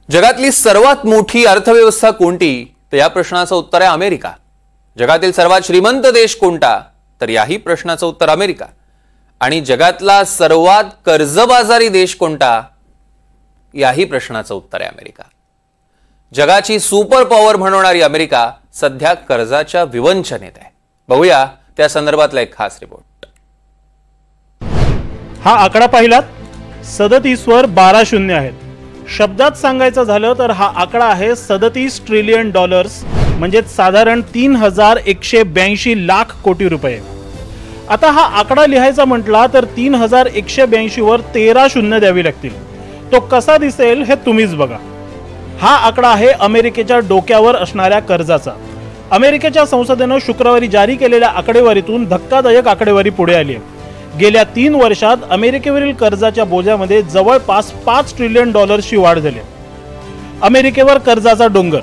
जगातली सर्वात मोठी अर्थव्यवस्था कोणती तर या प्रश्नाचं उत्तर आहे अमेरिका। जगातील सर्वात श्रीमंत देश कोणता तर याही प्रश्नाचं उत्तर अमेरिका। आणि जगातला सर्वात कर्जबाजारी देश कोणता याही प्रश्नाचं उत्तर आहे अमेरिका। जगाची सुपर पॉवर म्हणवणारी अमेरिका सध्या कर्जाच्या विवंचनेत आहे। बघूया त्या संदर्भातला एक खास रिपोर्ट। हा आकडा पाहिलात, 37 वर 12 शून्य आहेत। शब्दात सांगायचं झालं तर हा आकडा आहे $37 ट्रिलियन, म्हणजे साधारण 3182 लाख कोटी रुपये। आता हा आकडा लिहायचा म्हटला तर 3182 वर 13 शून्य द्यावी लागतील। तो कसा दिसेल हे तुम्हीच बघा। हा आकडा आहे अमेरिकेच्या डोक्यावर असणाऱ्या कर्जाचा। अमेरिकेच्या संसदेने शुक्रवारी जारी केलेल्या आकडेवारीतून धक्कादायक आकडेवारी पुढे आली आहे। गेल्या 3 वर्षात अमेरिकेवरील कर्जाच्या बोजामध्ये जवळपास $5 ट्रिलियन ची वाढ झाली। अमेरिकेवर कर्जाचा डोंगर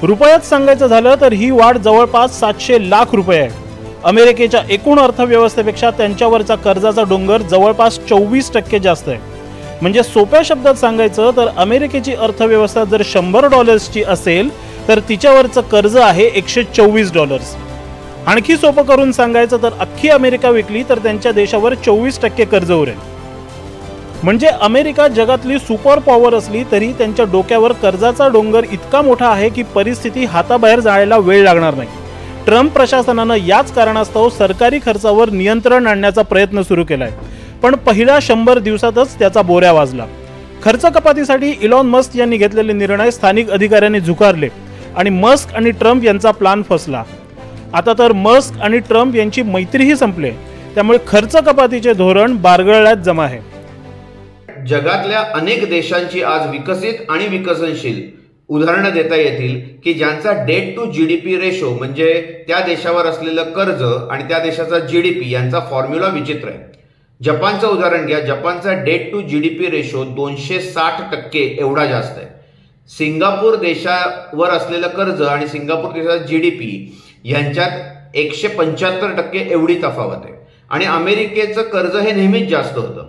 रुपयात सांगायचं झालं तर ही वाढ जवळपास 700 लाख रुपये आहे। अमेरिकेच्या एकूण अर्थव्यवस्थेपेक्षा त्यांच्यावरचा कर्जाचा डोंगर जवळपास 24% जास्त आहे। म्हणजे सोप्या शब्दात सांगायचं तर अमेरिकेची अर्थव्यवस्था जर $100 असेल तर तिच्यावरचं कर्ज आहे $124। आणखी सोपं करून सांगायचं तर अख्खी अमेरिका विकली तर त्यांच्या देशावर 24% कर्ज उरेल। म्हणजे अमेरिका जगातली सुपर पॉवर असली तरी त्यांच्या डोक्यावर कर्जाचा डोंगर इतका मोठा आहे की परिस्थिती हाताबाहेर जायला वेळ लागणार नाही। ट्रम्प प्रशासनानं याच कारणास्तव सरकारी खर्चावर नियंत्रण आणण्याचा प्रयत्न सुरू केलाय, पण पहिल्या 100 दिवसातच त्याचा बोऱ्या वाजला। खर्च कपातीसाठी इलॉन मस्क यांनी घेतलेले निर्णय स्थानिक अधिकाऱ्यांनी झुगारले आणि मस्क आणि ट्रम्प यांचा प्लान फसला। आता तर मस्क आणि ट्रम्प यांची मैत्रीही संपली, त्यामुळे खर्च कपातीचे धोरण बारगळण्यात जमा आहे। जगातल्या अनेक देशांची आज विकसित आणि विकसनशील उदाहरणं देता येतील की ज्यांचा डेट टू जीडीपी रेशो म्हणजे त्या देशावर असलेलं कर्ज आणि त्या देशाचा जीडीपी यांचा फॉर्म्युला विचित्र आहे। जपानचं उदाहरण घ्या, जपानचा डेट टू जीडीपी रेशो 260% एवढा जास्त आहे। सिंगापूर देशावर असलेलं कर्ज आणि सिंगापूर देशाचा जीडीपी यांच्यात 175% एवढी तफावत आहे। आणि अमेरिकेचं कर्ज हे नेहमीच जास्त होतं,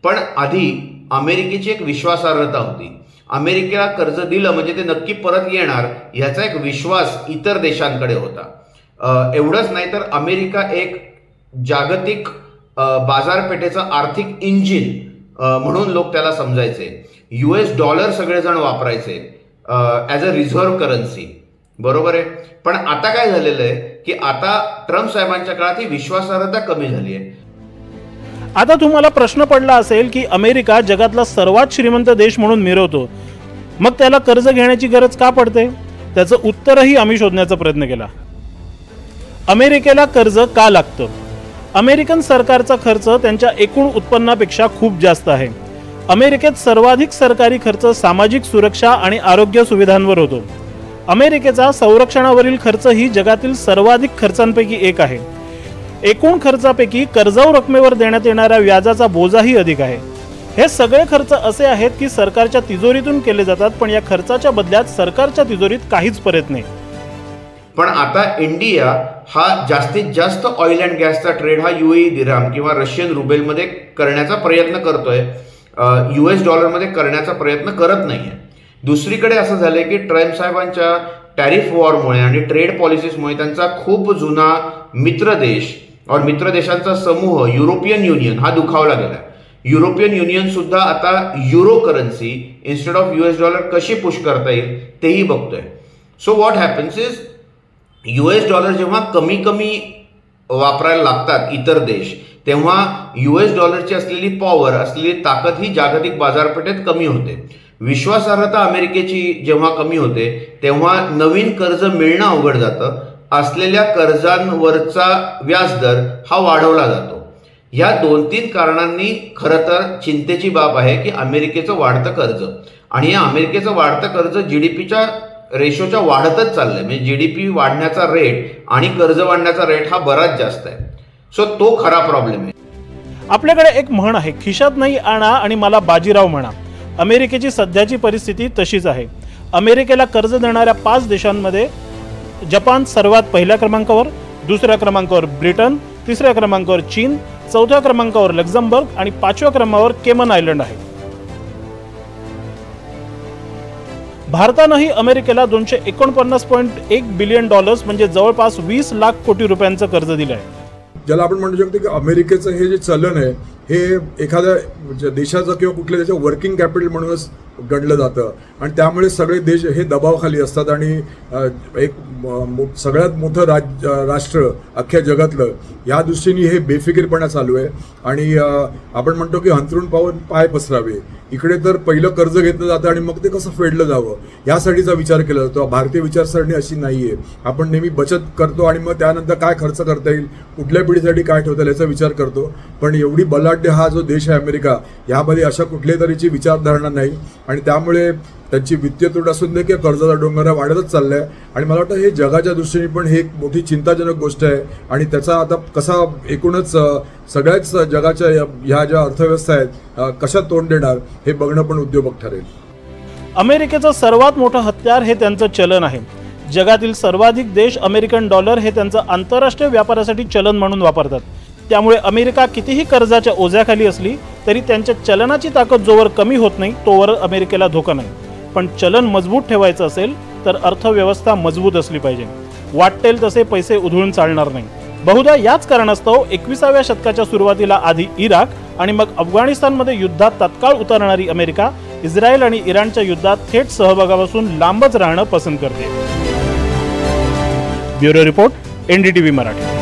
पण आधी अमेरिकेची एक विश्वासार्हता होती। अमेरिकेला कर्ज दिलं म्हणजे ते नक्की परत येणार याचा एक विश्वास इतर देशांकडे होता। एवढंच नाही तर अमेरिका एक जागतिक बाजारपेठेचा आर्थिक इंजिन म्हणून लोक त्याला समजायचे। US डॉलर सगळेजण वापरायचे ॲज अ रिझर्व्ह करन्सी, बरोबर आहे। पण आता काय झालेलं आहे की आता ट्रम्प साहेबांच्या काळात ही विश्वासार्हता कमी झाली आहे। आता तुम्हाला प्रश्न पडला असेल की अमेरिका जगातला सर्वात श्रीमंत देश म्हणून मिरवतो, मग त्याला कर्ज घेण्याची गरज का पडते? त्याचं उत्तरही आम्ही शोधण्याचा प्रयत्न केला। अमेरिकेला कर्ज का लागतं? अमेरिकन सरकारचा खर्च त्यांच्या एकूण उत्पन्नापेक्षा खूप जास्त आहे। अमेरिकेत सर्वाधिक सरकारी खर्च सामाजिक सुरक्षा आणि आरोग्य सुविधांवर होतो। अमेरिकेचा संरक्षणावरील खर्च ही जगातील सर्वाधिक खर्चांपैकी एक आहे। एकूण खर्चापैकी कर्जाऊ रकमेवर देण्यात येणाऱ्या व्याजाचा बोजाही अधिक आहे। हे सगळे खर्च असे आहेत की सरकारच्या तिजोरीतून केले जातात, पण या खर्चाच्या बदल्यात सरकारच्या तिजोरीत काहीच परत नाही। पण आता इंडिया हा जास्तीत जास्त ऑइल अँड गॅसचा ट्रेड हा UAE दिरहम किंवा रशियन रुबेलमध्ये करण्याचा प्रयत्न करतोय, US डॉलरमध्ये करण्याचा प्रयत्न करत नाहीये। दुसरीकडे असं झालंय की ट्रम्प साहेबांच्या टॅरिफ वॉरमुळे आणि ट्रेड पॉलिसीजमुळे त्यांचा खूप जुना मित्र देश और मित्र देशांचा समूह युरोपियन युनियन हा दुखावला गेला। युरोपियन युनियन सुद्धा आता euro currency instead of US dollar कशी पुश करता येईल तेही बघतोय। So what happens is US dollar जेव्हा कमी कमी वापरायला लागतात इतर देश, तेव्हा US डॉलरची असलेली पॉवर असलेली ताकद ही जागतिक बाजारपेठेत कमी होते। विश्वासार्हता अमेरिकेची जेव्हा कमी होते तेव्हा नवीन कर्ज मिळणं अवघड जातं। असलेल्या कर्जांवरचा व्याजदर हा वाढवला जातो। या 2-3 कारणांनी खरं तर चिंतेची बाब आहे की अमेरिकेचं वाढतं कर्ज आणि या अमेरिकेचं वाढतं कर्ज जीडीपीच्या रेशोच्या वाढतच चाललंय। म्हणजे जीडीपी वाढण्याचा रेट आणि कर्ज वाढण्याचा रेट हा बराच जास्त आहे। सो तो खरा प्रॉब्लेम आहे। आपल्याकडे एक म्हण आहे, खिशात नाही आणा आणि मला बाजीराव म्हणा। अमेरिकेची सध्याची परिस्थिती तशीच आहे। अमेरिकेला कर्ज देणाऱ्या 5 देशांमध्ये जपान सर्वात पहिल्या क्रमांकावर, दुसऱ्या क्रमांकावर ब्रिटन, तिसऱ्या क्रमांकावर चीन, चौथ्या क्रमांकावर लक्झमबर्ग आणि 5व्या क्रमांकावर केमन आयलंड आहे। भारतानंही अमेरिकेला $249.1 बिलियन म्हणजे जवळपास 20 लाख कोटी रुपयांचं कर्ज दिलं आहे. ज्याला आपण म्हणू शकतो की अमेरिकेचं हे जे चलन आहे हे एखाद्या देशाचं किंवा कुठल्या देशाचं वर्किंग कॅपिटल म्हणूनच गणलं जातं आणि त्यामुळे सगळे देश हे दबावाखाली असतात आणि एक सगळ्यात मोठं राष्ट्र अख्ख्या जगातलं या दृष्टीने हे बेफिकीरपणा चालू आहे आणि आपण म्हणतो की अंथरूण पाहून पाय पसरावे. इकडे तर पहिलं कर्ज घेतलं जातं आणि मग ते कसं फेडलं जावं यासाठीचा विचार केला जातो. भारतीय विचारसरणी अशी नाही आहे. आपण नेहमी बचत करतो आणि मग त्यानंतर काय खर्च करता येईल, कुठल्या पिढीसाठी काय ठेवता येईल याचा विचार करतो. पण एवढी बलाढ्य हा जो देश आहे अमेरिका, यामध्ये अशा कुठल्याही तऱ्हेची विचारधारणा नाही आणि त्यामुळे त्यांची वित्तीय तूट असून दे किंवा कर्जाचा डोंगर वाढतच चाललाय आणि मला वाटतं हे जगाच्या दृष्टीने पण हे एक मोठी चिंताजनक गोष्ट आहे आणि त्याचा आता कसा एकूणच सगळ्याच जगाच्या ह्या ज्या अर्थव्यवस्था आहेत कशा तोंड देणार हे बघणं पण उद्योजक ठरेल. अमेरिकेचं सर्वात मोठं हत्यार हे त्यांचं चलन आहे. जगातील सर्वाधिक देश अमेरिकन डॉलर हे त्यांचं आंतरराष्ट्रीय व्यापारासाठी चलन म्हणून वापरतात. त्यामुळे अमेरिका कितीही कर्जाच्या ओझ्याखाली असली तरी त्यांच्या चलनाची ताकद जोवर कमी होत नाही तोवर अमेरिकेला धोका नाही. पण चलन मजबूत ठेवायचं असेल तर अर्थव्यवस्था मजबूत असली पाहिजे. वाटेल तसे पैसे उधळून चालणार नाही. बहुधा याच कारणास्तव 21व्या शतकाच्या सुरुवातीला आधी इराक आणि मग अफगाणिस्तानमध्ये युद्धात तत्काळ उतरणारी अमेरिका इस्रायल आणि इराणच्या युद्धात थेट सहभागापासून लांबच राहणं पसंत करते. Bureau report, NDTV Marathi.